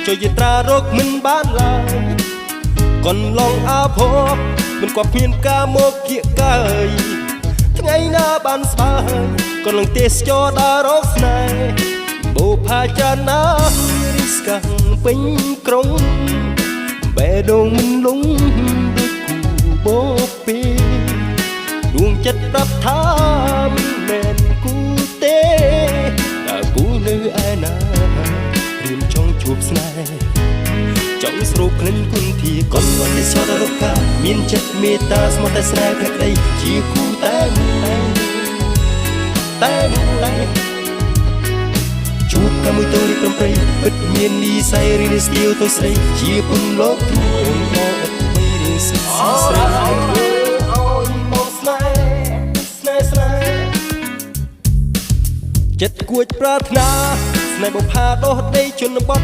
ជួយយត្រារកមិនបានឡើយកូនឡងអាភពមិនក៏គ្មានការមកគៀកកាយថ្ងៃណាបានស្បើយកូនឡងទេសចរដើររកស្នេហ៍បូផាចាណារីស្កាំងពេញក្រុងបេះដូងមិនលងដូចគូបូពីដួងចិត្តប្រាប់ថាមិនមែនគូទេតែគូនៅឯណារៀមចង់ជួបស្នេហ៍ចង់ស្រូបក្លិនគុនធាកូនឡងទេសចររកកាមានចិត្តមេត្តាស្មោះតែស្នេហ៍ភក្តីជាគូតែជួបកាមួយតូរីប្រំប្រៃពិតមាននិស័យរីស្ទៀវទៅស្រីជាពុនលោកធួងមកអត់មានស្រីអូយមកស្នេហ៍ចិត្តគួចប្រាថ្នាស្នេហ៍បុផាដោះដីជនបទ